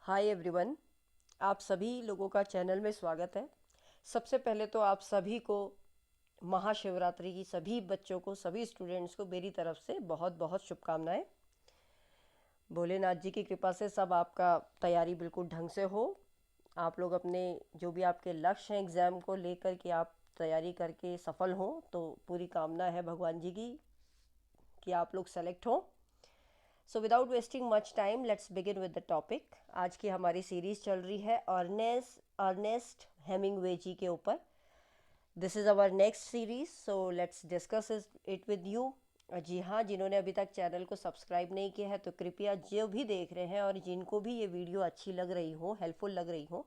Hi everyone, आप सभी लोगों का चैनल में स्वागत है। सबसे पहले तो आप सभी को महाशिवरात्रि की सभी बच्चों को, सभी स्टूडेंट्स को मेरी तरफ से बहुत बहुत शुभकामनाएं। भोलेनाथ जी की कृपा से सब आपका तैयारी बिल्कुल ढंग से हो। आप लोग अपने जो भी आपके लक्ष्य हैं एग्ज़ाम को लेकर के आप तैयारी करके सफल हों, तो पूरी कामना है भगवान जी की कि आप लोग सेलेक्ट हों। So without wasting much time let's begin with the topic. आज की हमारी सीरीज चल रही है अर्नेस्ट हेमिंगवे जी के ऊपर। This is our next series, so let's discuss it with you. जी हाँ, जिन्होंने अभी तक चैनल को सब्सक्राइब नहीं किया है तो कृपया जो भी देख रहे हैं और जिनको भी ये वीडियो अच्छी लग रही हो, हेल्पफुल लग रही हो,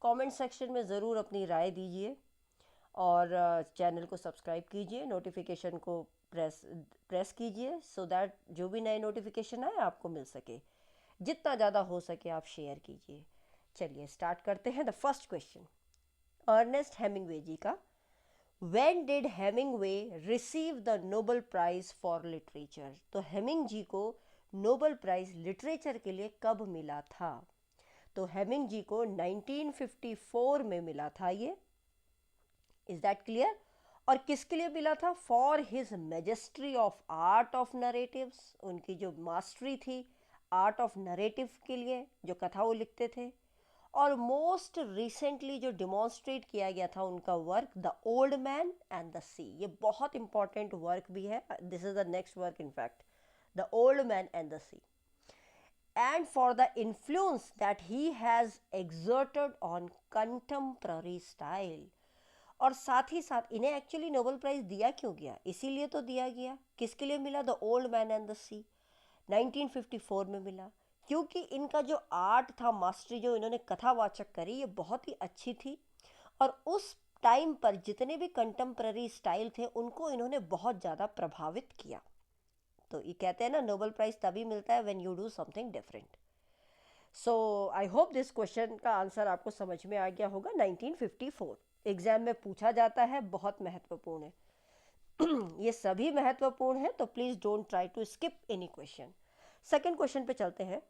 कमेंट सेक्शन में ज़रूर अपनी राय दीजिए और चैनल को सब्सक्राइब कीजिए, नोटिफिकेशन को प्रेस प्रेस कीजिए सो दैट जो भी नए नोटिफिकेशन आए आपको मिल सके। जितना ज़्यादा हो सके आप शेयर कीजिए। चलिए स्टार्ट करते हैं। The first question Ernest Hemingway ji का। When did Hemingway receive the Nobel prize for literature? तो हेमिंग जी को नोबेल प्राइज लिटरेचर के लिए कब मिला था? तो हेमिंग जी को 1954 में मिला था ये। Is that clear? और किसके लिए मिला था? For his majesty of art of narratives, उनकी जो मास्टरी थी आर्ट ऑफ नरेटिव के लिए, जो कथा वो लिखते थे। और मोस्ट रिसेंटली जो डिमॉन्स्ट्रेट किया गया था उनका work the old man and the sea, ये बहुत इंपॉर्टेंट वर्क भी है। This is the next work in fact, the old man and the sea, and for the influence that he has exerted on contemporary style। और साथ ही साथ इन्हें actually Nobel prize दिया क्यों गया? इसीलिए तो दिया गया। किसके लिए मिला? The old man and the sea, 1954 में मिला। क्योंकि इनका जो आर्ट था, मास्टरी जो इन्होंने कथावाचक करी, ये बहुत ही अच्छी थी। और उस टाइम पर जितने भी कंटेम्प्ररी स्टाइल थे उनको इन्होंने बहुत ज़्यादा प्रभावित किया। तो ये कहते हैं ना, नोबेल प्राइज तभी मिलता है when you do something different. So I hope this question का आंसर आपको समझ में आ गया होगा। 1954 एग्जाम में पूछा जाता है, बहुत महत्वपूर्ण है। ये सभी महत्वपूर्ण है, तो please don't try to skip any question. Second question पे चलते हैं।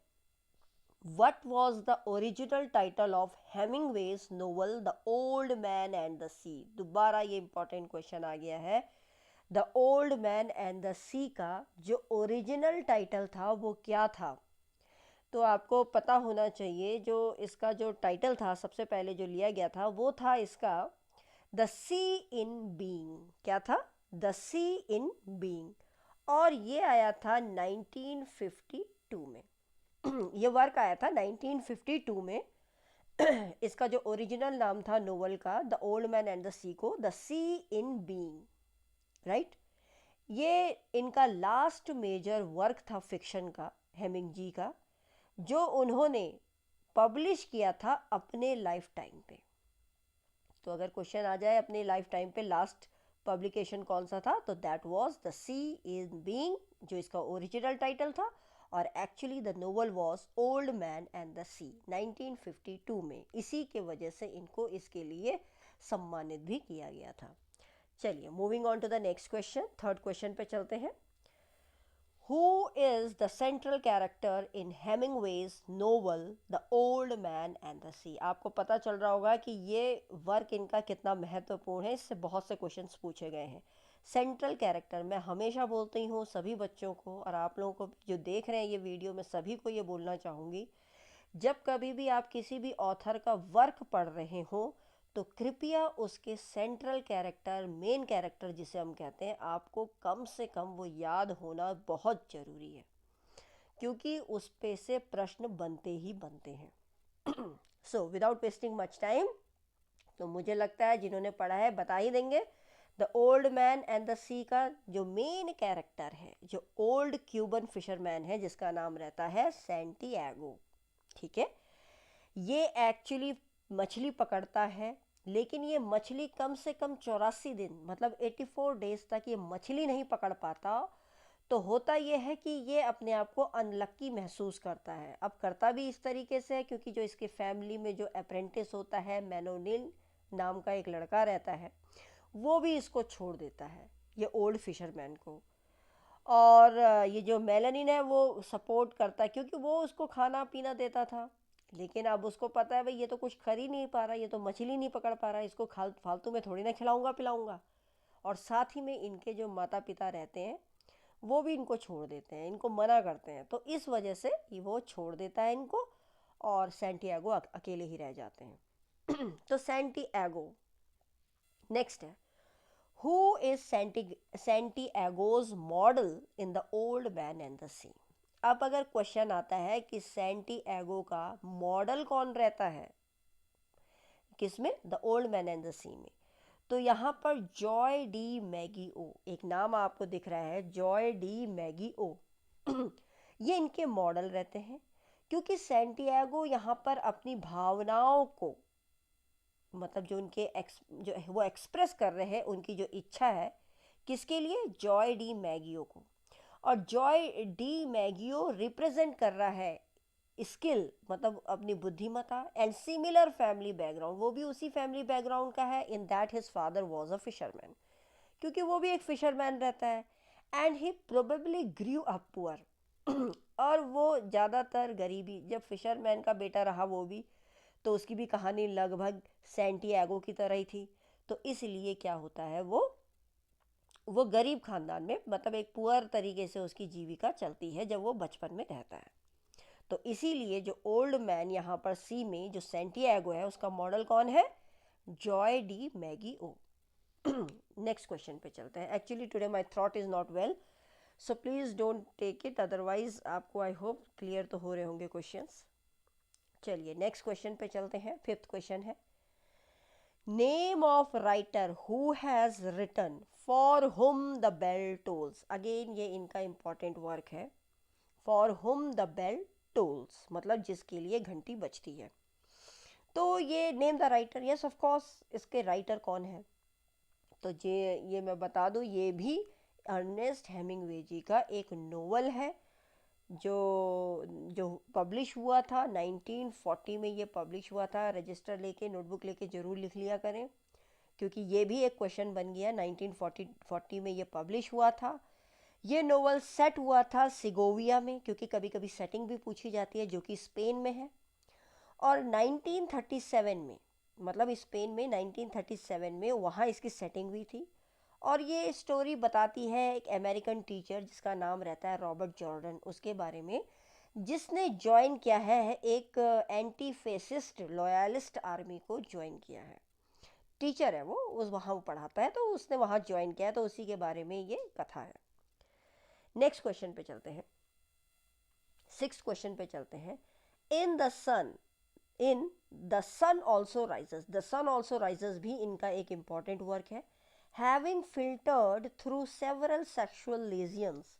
What was the original title of Hemingway's novel The Old Man and the Sea? दोबारा ये इंपॉर्टेंट क्वेश्चन आ गया है। The old man and the sea का जो ओरिजिनल टाइटल था वो क्या था? तो आपको पता होना चाहिए, जो इसका जो टाइटल था सबसे पहले जो लिया गया था वो था इसका द सी इन बीइंग। क्या था? The sea in being. और ये आया था 1952 में। ये वर्क आया था 1952 में। इसका जो ओरिजिनल नाम था नोवेल का, the old man and the sea को the sea in being, right. ये इनका लास्ट मेजर वर्क था फिक्शन का, हेमिंग जी का, जो उन्होंने पब्लिश किया था अपने लाइफ टाइम पे। तो अगर क्वेश्चन आ जाए अपने लाइफ टाइम पे लास्ट पब्लिकेशन कौन सा था, तो that was the sea in being, जो इसका ओरिजिनल टाइटल था। और actually the novel was old man and the sea, 1952 में। इसी के वजह से इनको इसके लिए सम्मानित भी किया गया था। चलिए moving on to the next question, third question पे चलते हैं। Who is the central character in Hemingway's novel The Old Man and the Sea? आपको पता चल रहा होगा कि ये वर्क इनका कितना महत्वपूर्ण है, इससे बहुत से क्वेश्चंस पूछे गए हैं। सेंट्रल कैरेक्टर मैं हमेशा बोलती हूँ सभी बच्चों को, और आप लोगों को जो देख रहे हैं ये वीडियो, में सभी को ये बोलना चाहूँगी, जब कभी भी आप किसी भी ऑथर का वर्क पढ़ रहे हो तो कृपया उसके सेंट्रल कैरेक्टर, मेन कैरेक्टर जिसे हम कहते हैं, आपको कम से कम वो याद होना बहुत ज़रूरी है, क्योंकि उस पे से प्रश्न बनते ही बनते हैं। So without wasting much time, तो मुझे लगता है जिन्होंने पढ़ा है बता ही देंगे। The old man and the sea का जो मेन कैरेक्टर है, जो ओल्ड क्यूबन फिशरमैन है जिसका नाम रहता है सैंटियागो, ठीक है। ये एक्चुअली मछली पकड़ता है, लेकिन ये मछली कम से कम 84 दिन, मतलब 84 डेज तक ये मछली नहीं पकड़ पाता। तो होता ये है कि ये अपने आप को अनलक्की महसूस करता है। अब करता भी इस तरीके से है क्योंकि जो इसके फैमिली में जो अप्रेंटिस होता है, मैनोनिल नाम का एक लड़का रहता है, वो भी इसको छोड़ देता है, ये ओल्ड फिशरमैन को। और ये जो मेलानिन है वो सपोर्ट करता है, क्योंकि वो उसको खाना पीना देता था। लेकिन अब उसको पता है भाई ये तो कुछ कर ही नहीं पा रहा, ये तो मछली नहीं पकड़ पा रहा, इसको फालतू में थोड़ी ना खिलाऊंगा पिलाऊंगा। और साथ ही में इनके जो माता पिता रहते हैं वो भी इनको छोड़ देते हैं, इनको मना करते हैं, तो इस वजह से वो छोड़ देता है इनको और सैंटियागो अकेले ही रह जाते हैं। तो सैंटियागो नेक्स्ट है, who is Santiago's model in the old man and the sea. अब अगर क्वेश्चन आता है कि सैंटियागो का मॉडल कौन रहता है, किसमें, the old man and the sea में, तो यहाँ पर जॉय डी मैगी ओ, एक नाम आपको दिख रहा है जॉय डी मैगी ओ। ये इनके मॉडल रहते हैं, क्योंकि सैंटियागो यहाँ पर अपनी भावनाओं को, मतलब जो उनके जो वो एक्सप्रेस कर रहे हैं, उनकी जो इच्छा है, किसके लिए, जॉय डी मैगियो को। और जॉय डी मैगियो रिप्रेजेंट कर रहा है स्किल, मतलब अपनी बुद्धिमत्ता, एंड सिमिलर फैमिली बैकग्राउंड, वो भी उसी फैमिली बैकग्राउंड का है, in that his father was a fisherman, क्योंकि वो भी एक फिशरमैन रहता है। And he probably grew up poor, और वो ज़्यादातर गरीबी, जब फिशरमैन का बेटा रहा वो भी, तो उसकी भी कहानी लगभग सैंटियागो की तरह ही थी। तो इसलिए क्या होता है, वो गरीब खानदान में, मतलब एक पुअर तरीके से उसकी जीविका चलती है जब वो बचपन में रहता है। तो इसीलिए जो ओल्ड मैन यहाँ पर सी में जो सैंटियागो है उसका मॉडल कौन है, Joe DiMaggio. Next question पे चलते हैं। Actually today my throat is not well, so please don't take it, otherwise आपको आई होप क्लियर तो हो रहे होंगे क्वेश्चंस। चलिए नेक्स्ट क्वेश्चन पे चलते हैं। फिफ्थ क्वेश्चन है, name of writer who has written for whom the bell tolls. Again ये इनका इंपॉर्टेंट वर्क है, for whom the bell tolls, मतलब जिसके लिए घंटी बजती है। तो ये name the writer, yes of course, इसके राइटर कौन है, तो ये मैं बता दूं, ये भी अर्नेस्ट हेमिंग्वे जी का एक नोवेल है, जो जो पब्लिश हुआ था 1940 में, ये पब्लिश हुआ था। रजिस्टर लेके, नोटबुक लेके ज़रूर लिख लिया करें, क्योंकि ये भी एक क्वेश्चन बन गया। 1940 में ये पब्लिश हुआ था। ये नोवेल सेट हुआ था सिगोविया में, क्योंकि कभी कभी सेटिंग भी पूछी जाती है, जो कि स्पेन में है। और 1937 में, मतलब स्पेन में 1937 में वहाँ इसकी सेटिंग हुई थी। और ये स्टोरी बताती है एक अमेरिकन टीचर जिसका नाम रहता है रॉबर्ट जॉर्डन, उसके बारे में, जिसने ज्वाइन किया है एक एंटी फेसिस्ट लॉयलिस्ट आर्मी को ज्वाइन किया है। टीचर है वो, उस वहाँ वो पढ़ाता है, तो उसने वहाँ ज्वाइन किया है, तो उसी के बारे में ये कथा है। नेक्स्ट क्वेश्चन पे चलते हैं, सिक्स्थ क्वेश्चन पे चलते हैं। In the sun also rises, the sun also rises भी इनका एक इंपॉर्टेंट वर्क है। Having filtered through several sexual legions,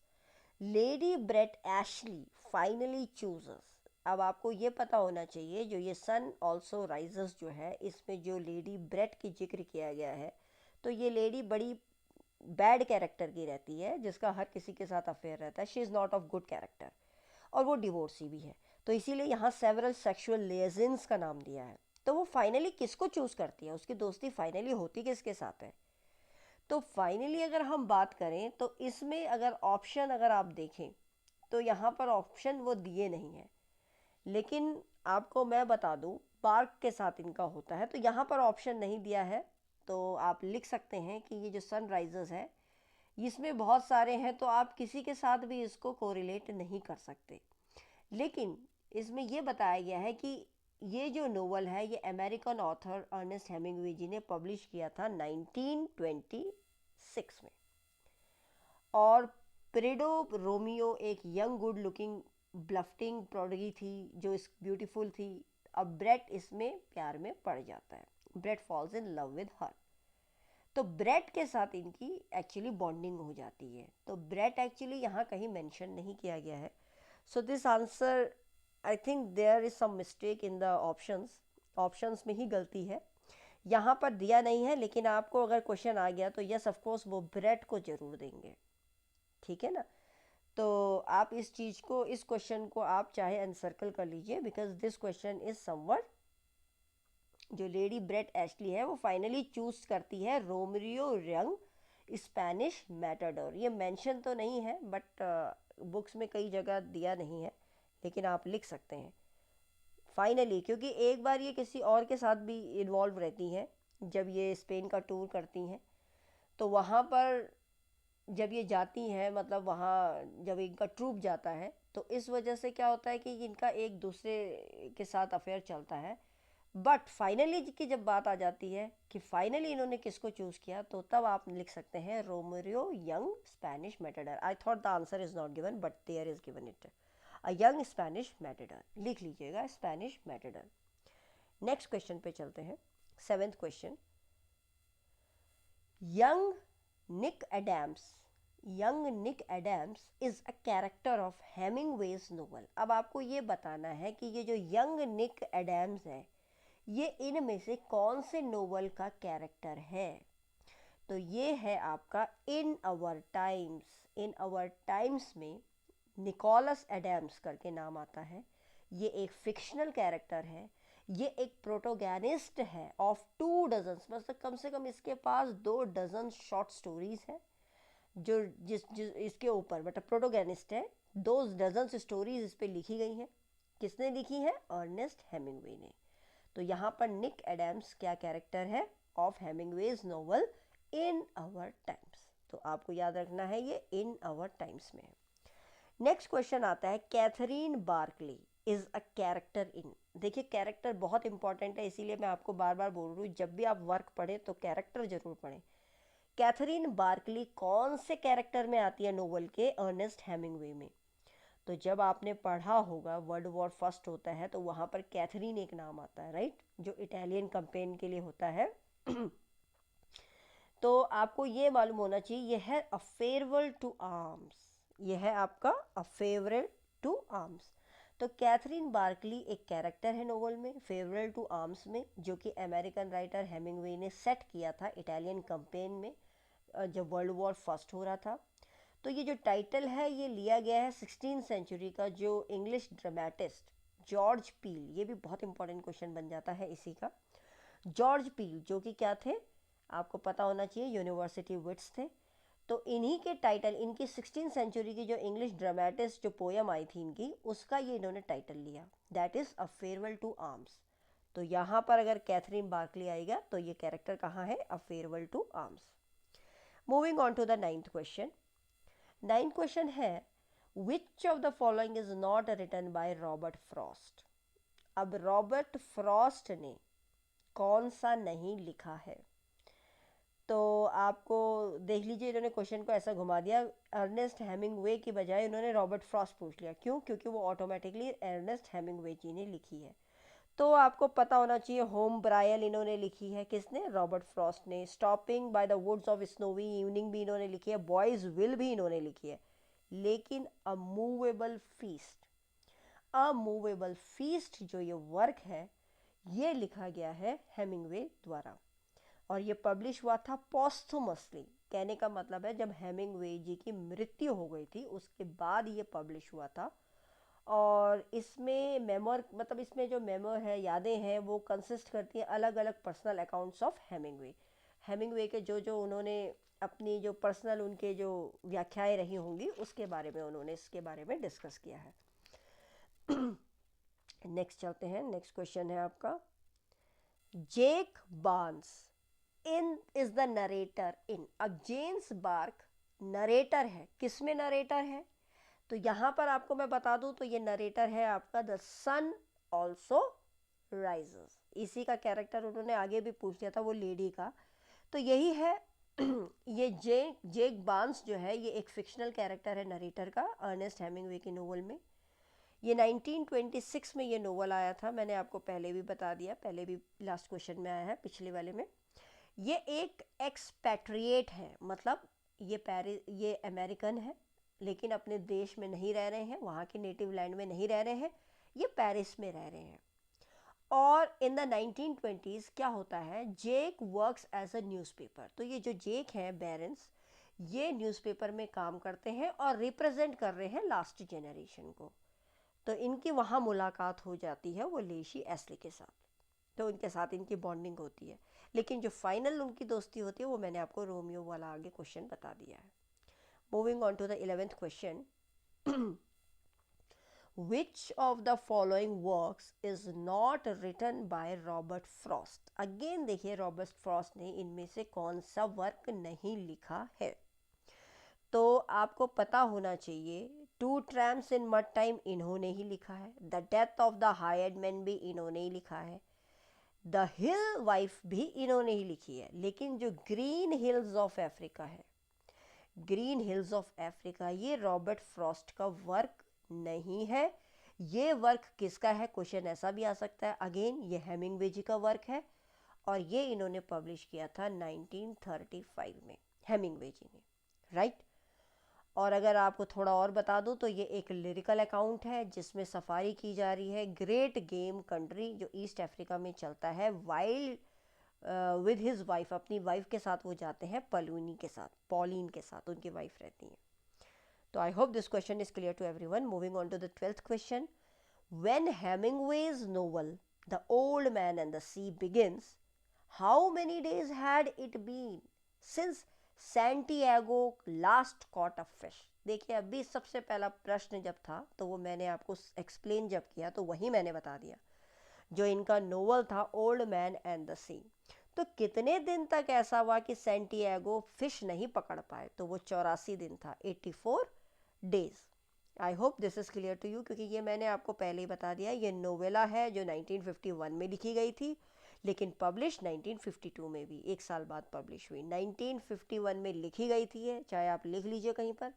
Lady Brett Ashley finally chooses. अब आपको ये पता होना चाहिए, जो ये सन ऑल्सो राइजेस जो है, इसमें जो लेडी ब्रेट की जिक्र किया गया है, तो ये लेडी बड़ी बैड कैरेक्टर की रहती है, जिसका हर किसी के साथ अफेयर रहता है। She is not of good character, और वो डिवोर्सी भी है, तो इसीलिए यहाँ सेवरल सेक्सुअल लेजियंस का नाम दिया है। तो वो फाइनली किसको चूज़ करती है, उसकी दोस्ती फाइनली होती किसके साथ है। तो फाइनली अगर हम बात करें, तो इसमें अगर ऑप्शन अगर आप देखें, तो यहाँ पर ऑप्शन वो दिए नहीं है, लेकिन आपको मैं बता दूँ पार्क के साथ इनका होता है, तो यहाँ पर ऑप्शन नहीं दिया है। तो आप लिख सकते हैं कि ये जो सनराइजर्स है, इसमें बहुत सारे हैं, तो आप किसी के साथ भी इसको कोरिलेट नहीं कर सकते। लेकिन इसमें ये बताया गया है कि ये जो नोवेल है, ये अमेरिकन ऑथर अर्नेस्ट हेमिंग्वे जी ने पब्लिश किया था 1926 में। और प्रेडो रोमियो एक यंग गुड लुकिंग ब्लफटिंग प्रोडगी थी, जो इस ब्यूटीफुल थी। अब ब्रेट इसमें प्यार में पड़ जाता है, Brett falls in love with her. तो ब्रेट के साथ इनकी एक्चुअली बॉन्डिंग हो जाती है। तो ब्रेट एक्चुअली यहाँ कहीं मेंशन नहीं किया गया है। So this answer, I think there is some mistake in the options में ही गलती है, यहाँ पर दिया नहीं है। लेकिन आपको अगर क्वेश्चन आ गया तो यस ऑफ कोर्स वो ब्रेट को जरूर देंगे, ठीक है ना। तो आप इस चीज़ को, इस क्वेश्चन को आप चाहे अनसर्कल कर लीजिए, because this question is somewhat, जो लेडी ब्रेट एशली है वो फाइनली चूज करती है रोमियो यंग स्पेनिश मैटाडोर। ये मेंशन तो नहीं है, बट बुक्स में कई जगह दिया नहीं है, लेकिन आप लिख सकते हैं फाइनली, क्योंकि एक बार ये किसी और के साथ भी इन्वॉल्व रहती हैं जब ये स्पेन का टूर करती हैं, तो वहाँ पर जब ये जाती हैं, मतलब वहाँ जब इनका ट्रूप जाता है, तो इस वजह से क्या होता है कि इनका एक दूसरे के साथ अफेयर चलता है। बट फाइनली की जब बात आ जाती है कि फाइनली इन्होंने किसको चूज़ किया, तो तब आप लिख सकते हैं Romero young Spanish matador. I thought the answer is not given but there is given it, a young Spanish matador, लिख लीजिएगा स्पेनिश मैटेडर। नेक्स्ट क्वेश्चन पे चलते हैं, 7th question. Young Nick Adams, young Nick Adams is a character of Hemingway's novel. अब आपको ये बताना है कि ये जो यंग निक एडम्स है, ये इनमें से कौन से नोवेल का कैरेक्टर है। तो ये है आपका in our times. In our times में निकोलस एडम्स करके नाम आता है। ये एक फिक्शनल कैरेक्टर है, ये एक प्रोटोगैनिस्ट है ऑफ 2 डजन्स, मतलब कम से कम इसके पास 2 डजन शॉर्ट स्टोरीज हैं जो जिस इसके ऊपर, मतलब प्रोटोगैनिस्ट है। 2 डजन स्टोरीज इस पे लिखी गई हैं। किसने लिखी है? अर्नेस्ट हेमिंगवे ने। तो यहाँ पर निक एडम्स क्या कैरेक्टर है of Hemingway's novel in our times. तो आपको याद रखना है ये इन आवर टाइम्स में है। नेक्स्ट क्वेश्चन आता है, Catherine Barkley is a character in. देखिए कैरेक्टर बहुत इंपॉर्टेंट है, इसीलिए मैं आपको बार बार बोल रही हूँ जब भी आप वर्क पढ़ें तो कैरेक्टर जरूर पढ़ें। कैथरीन बार्कली कौन से कैरेक्टर में आती है नोवेल के अर्नेस्ट हेमिंगवे में? तो जब आपने पढ़ा होगा वर्ल्ड वॉर फर्स्ट होता है तो वहाँ पर कैथरीन एक नाम आता है, राइट, जो इटालियन कैंपेन के लिए होता है। तो आपको ये मालूम होना चाहिए, ये है अ फेयरवेल टू आर्म्स, ये है आपका अ फेवरेल टू आर्म्स। तो कैथरीन बार्कली एक कैरेक्टर है नोवेल में फेवरेल टू आर्म्स में, जो कि अमेरिकन राइटर हेमिंगवे ने सेट किया था इटालियन कैंपेन में जब वर्ल्ड वॉर फर्स्ट हो रहा था। तो ये जो टाइटल है ये लिया गया है 16th सेंचुरी का जो इंग्लिश ड्रामेटिस्ट जॉर्ज पील, ये भी बहुत इंपॉर्टेंट क्वेश्चन बन जाता है इसी का। जॉर्ज पील जो कि क्या थे, आपको पता होना चाहिए, यूनिवर्सिटी विट्स थे। तो इन्हीं के टाइटल, इनकी 16th सेंचुरी की जो इंग्लिश ड्रामेटिस्ट जो पोयम आई थी इनकी, उसका ये इन्होंने टाइटल लिया, that is a farewell to arms. तो यहाँ पर अगर कैथरीन बार्कली आएगा तो ये कैरेक्टर कहाँ है? A farewell to arms. Moving on to the 9th question. 9th question है, which of the following is not written by Robert Frost. अब रॉबर्ट फ्रॉस्ट ने कौन सा नहीं लिखा है? तो आपको देख लीजिए, इन्होंने क्वेश्चन को ऐसा घुमा दिया, अर्नेस्ट हेमिंगवे की बजाय इन्होंने रॉबर्ट फ्रॉस्ट पूछ लिया। क्यों? क्योंकि वो ऑटोमेटिकली अर्नेस्ट हेमिंगवे जी ने लिखी है। तो आपको पता होना चाहिए, होम ब्रायल इन्होंने लिखी है, किसने? रॉबर्ट फ्रॉस्ट ने। Stopping by the woods of snowy evening भी इन्होंने लिखी है, बॉयज विल भी इन्होंने लिखी है। लेकिन a movable feast, a movable feast जो ये वर्क है ये लिखा गया है हेमिंगवे द्वारा, और ये पब्लिश हुआ था पोस्थुमसली। कहने का मतलब है जब हेमिंगवे जी की मृत्यु हो गई थी उसके बाद ये पब्लिश हुआ था। और इसमें मेमोर, मतलब इसमें जो मेमोर है, यादें हैं, वो कंसिस्ट करती हैं अलग अलग personal accounts of Hemingway. Hemingway के जो जो उन्होंने अपनी जो पर्सनल उनके जो व्याख्याएं रही होंगी उसके बारे में उन्होंने इसके बारे में डिस्कस किया है। नेक्स्ट चलते हैं, नेक्स्ट क्वेश्चन है आपका, Jake Barnes in is the narrator in. अब जेम्स बार्क नरेटर है, किसमें नरेटर है? तो यहाँ पर आपको मैं बता दूं तो ये नरेटर है आपका द सन ऑल्सो राइजेस। इसी का कैरेक्टर उन्होंने आगे भी पूछ लिया था, वो लेडी का। तो यही है। ये जेक बार्न्स जो है ये एक फिक्शनल कैरेक्टर है नरेटर का अर्नेस्ट हेमिंगवे की नोवेल में। ये 1926 में ये नोवेल आया था, मैंने आपको पहले भी बता दिया, पहले भी लास्ट क्वेश्चन में आया है पिछले वाले में। ये एक एक्सपैट्रिएट है, मतलब ये अमेरिकन है लेकिन अपने देश में नहीं रह रहे हैं, वहाँ के नेटिव लैंड में नहीं रह रहे हैं, ये पेरिस में रह रहे हैं। और इन द 1920s क्या होता है, जेक वर्क्स एज अ न्यूज़पेपर। तो ये जो जेक हैं बेरेंस, ये न्यूज़पेपर में काम करते हैं और रिप्रेजेंट कर रहे हैं लास्ट जनरेशन को। तो इनकी वहाँ मुलाकात हो जाती है वो लेशी एस्ले के साथ, तो उनके साथ इनकी बॉन्डिंग होती है। लेकिन जो फाइनल उनकी दोस्ती होती है वो मैंने आपको रोमियो वाला आगे क्वेश्चन बता दिया है। Moving on to the 11th question, Which of the following works is not written by Robert Frost? अगेन देखिए रॉबर्ट फ्रॉस्ट ने इनमें से कौन सा वर्क नहीं लिखा है। तो आपको पता होना चाहिए टू ट्रैम्प्स इन मड टाइम इन्होंने ही लिखा है, the death of the hired man भी इन्होंने ही लिखा है, द हिल वाइफ भी इन्होंने ही लिखी है। लेकिन जो ग्रीन हिल्स ऑफ अफ्रीका है, ग्रीन हिल्स ऑफ अफ्रीका, ये रॉबर्ट फ्रॉस्ट का वर्क नहीं है। ये वर्क किसका है? क्वेश्चन ऐसा भी आ सकता है। अगेन ये हेमिंग्वे जी का वर्क है और ये इन्होंने पब्लिश किया था 1935 में, हेमिंग्वे जी ने, राइट। और अगर आपको थोड़ा और बता दूं तो ये एक लिरिकल अकाउंट है जिसमें सफारी की जा रही है ग्रेट गेम कंट्री जो ईस्ट अफ्रीका में चलता है। वाइल्ड विद हिज वाइफ, अपनी वाइफ के साथ वो जाते हैं, पॉलिन के साथ उनकी वाइफ रहती हैं। तो I hope this question is clear to everyone. Moving on to the 12th question. When Hemingway's novel the old man and the sea begins, how many days had it been since Santiago last caught a fish? देखिए अभी सबसे पहला प्रश्न जब था तो वो मैंने आपको एक्सप्लेन जब किया तो वही मैंने बता दिया। जो इनका नोवेल था ओल्ड मैन एंड द सी, तो कितने दिन तक ऐसा हुआ कि सैंटियागो फिश नहीं पकड़ पाए? तो वो 84 दिन था, 84 days. I hope this is clear to you, क्योंकि ये मैंने आपको पहले ही बता दिया। ये नोवेला है जो 1951 में लिखी गई थी, लेकिन पब्लिश 1952 में भी, एक साल बाद पब्लिश हुई। 1951 में लिखी गई थी ये, चाहे आप लिख लीजिए कहीं पर,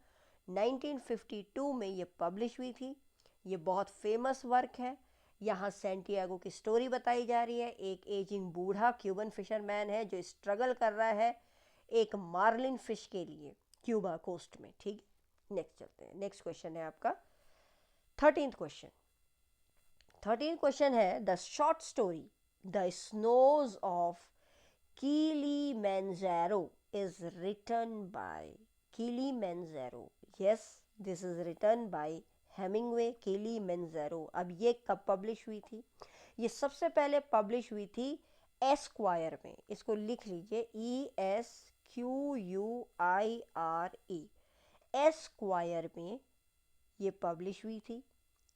1952 में ये पब्लिश हुई थी। ये बहुत फेमस वर्क है। यहाँ सैंटियागो की स्टोरी बताई जा रही है। एक एजिंग बूढ़ा क्यूबन फिशरमैन है जो स्ट्रगल कर रहा है एक मार्लिन फिश के लिए क्यूबा कोस्ट में, ठीक। नेक्स्ट चलते हैं। नेक्स्ट क्वेश्चन है आपका 13th क्वेश्चन। 13th क्वेश्चन है the short story the snows of Kilimanjaro is written by Kilimanjaro. Yes, this is written by Hemingway, Kilimanjaro. अब ये कब पब्लिश हुई थी? ये सबसे पहले पब्लिश हुई थी एस्क्वायर में। इसको लिख लीजिए, ESQUIRE, एस्क्वायर में ये पब्लिश हुई थी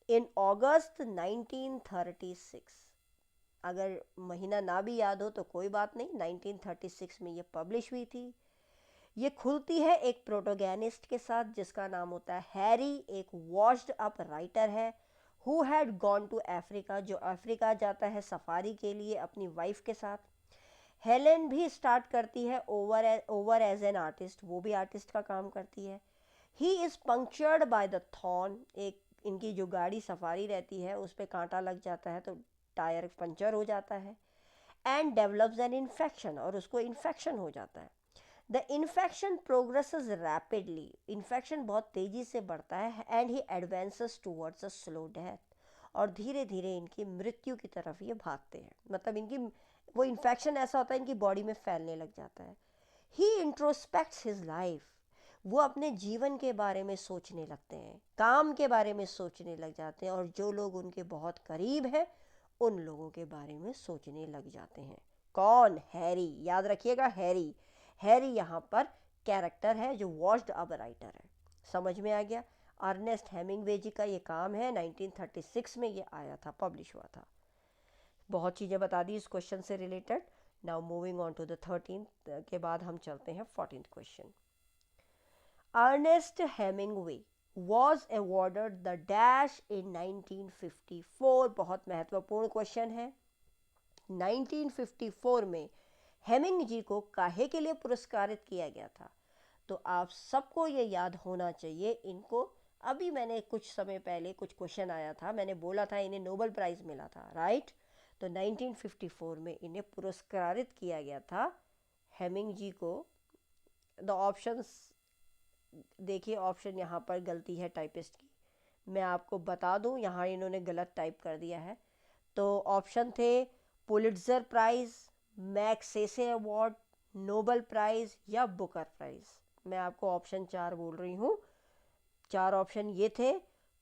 इन अगस्त 1936। अगर महीना ना भी याद हो तो कोई बात नहीं, 1936 में ये पब्लिश हुई थी। ये खुलती है एक प्रोटोगेनिस्ट के साथ जिसका नाम होता है हैरी, एक वॉश्ड अप राइटर है who had gone to Africa, जो अफ्रीका जाता है सफारी के लिए अपनी वाइफ के साथ। हेलेन भी स्टार्ट करती है ओवर एज एन आर्टिस्ट, वो भी आर्टिस्ट का काम करती है। He is punctured by the thorn, एक इनकी जो गाड़ी सफारी रहती है उस पर कांटा लग जाता है तो टायर पंचर हो जाता है। एंड डेवलप्स एन इन्फेक्शन, और उसको इन्फेक्शन हो जाता है। The infection progresses rapidly, infection बहुत तेज़ी से बढ़ता है। And he advances towards a slow death, और धीरे धीरे इनकी मृत्यु की तरफ ये भागते हैं। मतलब इनकी वो इन्फेक्शन ऐसा होता है इनकी बॉडी में फैलने लग जाता है। ही इंट्रोस्पेक्ट्स हिज लाइफ, वो अपने जीवन के बारे में सोचने लगते हैं, काम के बारे में सोचने लग जाते हैं, और जो लोग उनके बहुत करीब हैं उन लोगों के बारे में सोचने लग जाते हैं। कौन? हैरी, याद रखिएगा हैरी। हैरी यहाँ पर कैरेक्टर है जो वॉश्ड अप राइटर है। समझ में आ गया? अर्नेस्ट हेमिंग्वे जी का ये काम है, 1936 में ये आया था, पब्लिश हुआ था। बहुत चीज़ें बता दी इस क्वेश्चन से related. Now moving on to the 13th के बाद हम चलते हैं 14th question. Ernest Hemingway was awarded the dash in 1954। बहुत महत्वपूर्ण क्वेश्चन है। 1954 में हेमिंग जी को काहे के लिए पुरस्कारित किया गया था? तो आप सबको ये याद होना चाहिए। इनको अभी मैंने कुछ समय पहले कुछ क्वेश्चन आया था, मैंने बोला था इन्हें नोबेल प्राइज़ मिला था, राइट। तो 1954 में इन्हें पुरस्कारित किया गया था हेमिंग जी को। द ऑप्शंस देखिए, ऑप्शन यहाँ पर गलती है टाइपिस्ट की, मैं आपको बता दूँ, यहाँ इन्होंने गलत टाइप कर दिया है। तो ऑप्शन थे Pulitzer Prize, Magsaysay award, Nobel Prize या बुकर प्राइज़। मैं आपको ऑप्शन 4 बोल रही हूँ। 4 ऑप्शन ये थे,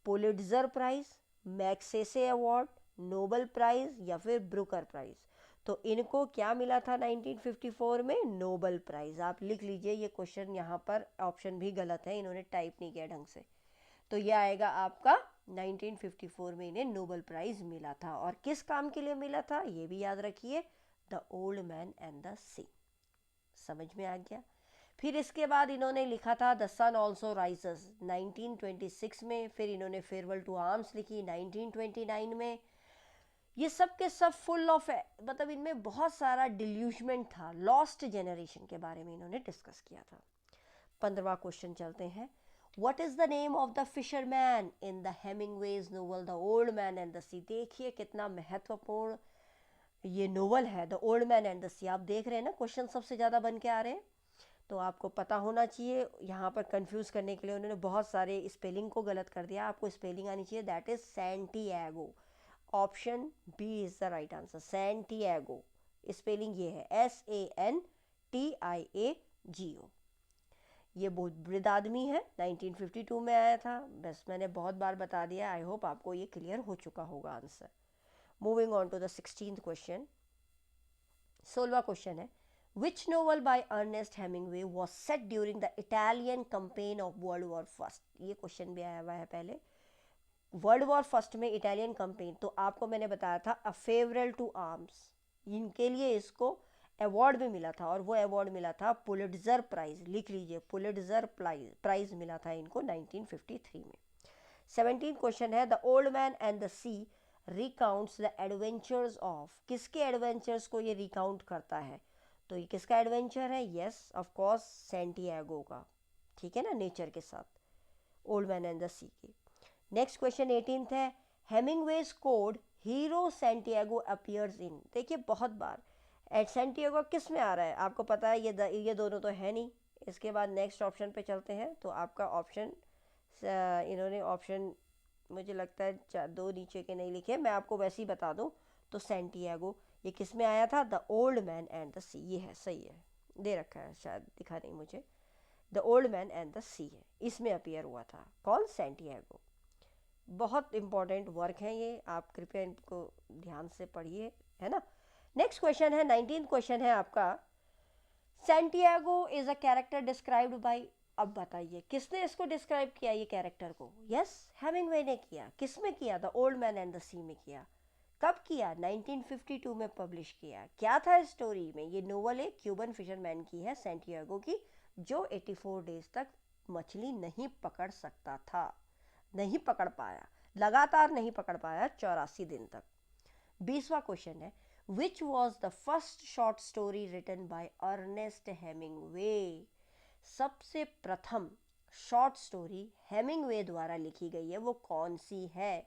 Pulitzer Prize, Magsaysay award, Nobel Prize या फिर ब्रुकर प्राइज़। तो इनको क्या मिला था 1954 में? Nobel prize. आप लिख लीजिए, ये क्वेश्चन यहाँ पर ऑप्शन भी गलत है, इन्होंने टाइप नहीं किया ढंग से। तो ये आएगा आपका 1954 में इन्हें नोबेल प्राइज मिला था। और किस काम के लिए मिला था ये भी याद रखिए, the old man and the sea. समझ में आ गया। फिर इसके बाद इन्होंने लिखा था द सन ऑल्सो राइजेस 1926 में। फिर इन्होंने फेयरवेल टू आर्म्स लिखी 1929 में। ये सब के सब फुल ऑफ है, मतलब इनमें बहुत सारा डिल्यूजमेंट था, लॉस्ट जनरेशन के बारे में इन्होंने डिस्कस किया था। 15वां क्वेश्चन चलते हैं। What is the name of the fisherman in the Hemingway's novel The Old Man and the Sea? देखिए कितना महत्वपूर्ण ये नोवेल है the old man and the sea. आप देख रहे हैं ना क्वेश्चन सबसे ज़्यादा बन के आ रहे हैं, तो आपको पता होना चाहिए। यहाँ पर कंफ्यूज करने के लिए उन्होंने बहुत सारे स्पेलिंग को गलत कर दिया, आपको स्पेलिंग आनी चाहिए, that is Santiago. Option B is the right answer, Santiago. Spelling ये है SANTIAGO। ये बहुत वृद्ध आदमी है, 1952 में आया था। बस मैंने बहुत बार बता दिया, आई होप आपको ये क्लियर हो चुका होगा answer. Moving on to the 16th question. 16वां क्वेश्चन है, which novel by Ernest Hemingway was set during the Italian campaign of world war first? ये क्वेश्चन भी आया हुआ है पहले। वर्ल्ड वॉर फर्स्ट में इटालियन कैंपेन, तो आपको मैंने बताया था अ फेवरेल टू आर्म्स, इनके लिए इसको अवार्ड भी मिला था, और वो अवार्ड मिला था पुलिट्जर प्राइज। लिख लीजिए, पुलिट्जर प्राइज मिला था इनको 1953 में। 17 क्वेश्चन है, the old man and the sea recounts the adventures of. किसके एडवेंचर्स को ये रिकाउंट करता है? तो ये किसका एडवेंचर है? यस ऑफ कोर्स सैंटियागो का, ठीक है ना, नेचर के साथ, old man and the sea के। नेक्स्ट क्वेश्चन 18th है, Hemingway's code hero Santiago appears in. देखिए बहुत बार एट सैंटियागो किस में आ रहा है आपको पता है, ये दोनों तो है नहीं। इसके बाद नेक्स्ट ऑप्शन पे चलते हैं, तो आपका ऑप्शन इन्होंने ऑप्शन मुझे लगता है 2 नीचे के नहीं लिखे, मैं आपको वैसे ही बता दूं, तो सैंटियागो ये किस में आया था? The old man and the sea. ये है, सही है, दे रखा है, शायद दिखा नहीं मुझे। The old man and the sea है, इसमें अपीयर हुआ था कौन? सैंटियागो। बहुत इंपॉर्टेंट वर्क है ये, आप कृपया इनको ध्यान से पढ़िए, है ना। नेक्स्ट क्वेश्चन है, 19th क्वेश्चन है आपका, Santiago is a character described bye. अब बताइए किसने इसको डिस्क्राइब किया ये कैरेक्टर को? यस हेमिंगवे ने किया। किस में किया? The old man and the sea में किया। कब किया? 1952 में पब्लिश किया। क्या था स्टोरी में? ये नोवेल एक क्यूबन फिशरमैन की है, सैंटियागो की, जो 84 डेज तक मछली नहीं पकड़ सकता था, नहीं पकड़ पाया, लगातार नहीं पकड़ पाया 84 दिन तक। 20वां क्वेश्चन है, which was the first short story written by Ernest Hemingway? सबसे प्रथम शॉर्ट स्टोरी हेमिंगवे द्वारा लिखी गई है, वो कौन सी है?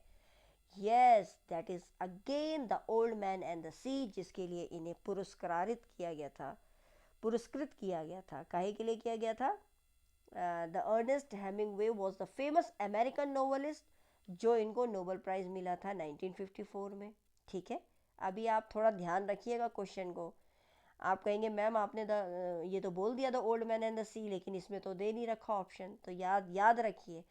Yes that is again the old man and the sea, जिसके लिए इन्हें पुरस्कृत किया गया था। काहे के लिए किया गया था? The Ernest Hemingway was the famous American novelist, जो इनको नोबेल प्राइज मिला था 1954 में। ठीक है, अभी आप थोड़ा ध्यान रखिएगा क्वेश्चन को। आप कहेंगे मैम आपने ये तो बोल दिया the old man and the sea, लेकिन इसमें तो दे नहीं रखा ऑप्शन। तो याद रखिए,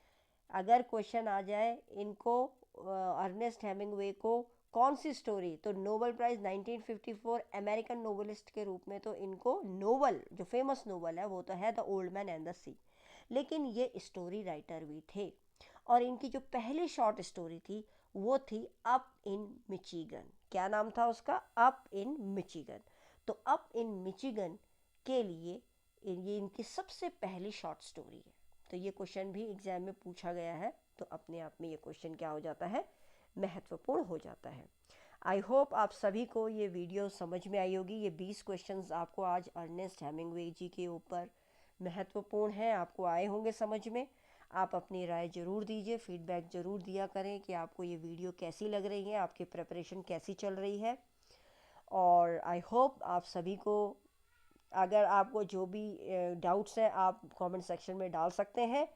अगर क्वेश्चन आ जाए इनको अर्नेस्ट हेमिंगवे को कौन सी स्टोरी, तो नोबेल प्राइज 1954 अमेरिकन नोवेलिस्ट के रूप में, तो इनको नोवेल जो फेमस नोवेल है वो तो है the old man and the sea, लेकिन ये स्टोरी राइटर भी थे। और इनकी जो पहली शॉर्ट स्टोरी थी वो थी अप इन मिचिगन। क्या नाम था उसका? Up in Michigan. तो अप इन मिचिगन के लिए ये इनकी सबसे पहली शॉर्ट स्टोरी है। तो ये क्वेश्चन भी एग्जाम में पूछा गया है, तो अपने आप में ये क्वेश्चन क्या हो जाता है? महत्वपूर्ण हो जाता है। आई होप आप सभी को ये वीडियो समझ में आई होगी। ये 20 क्वेश्चंस आपको आज अर्नेस्ट हेमिंगवे जी के ऊपर महत्वपूर्ण हैं, आपको आए होंगे समझ में। आप अपनी राय ज़रूर दीजिए, फीडबैक ज़रूर दिया करें कि आपको ये वीडियो कैसी लग रही है, आपकी प्रिपरेशन कैसी चल रही है। और आई होप आप सभी को, अगर आपको जो भी डाउट्स हैं आप कमेंट सेक्शन में डाल सकते हैं।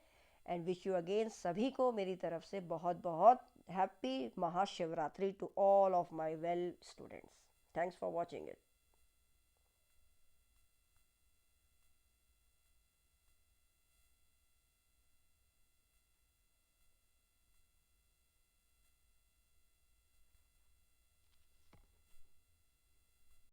एंड विश यू अगेन सभी को मेरी तरफ से बहुत बहुत happy Mahashivratri to all of my well students. Thanks for watching it.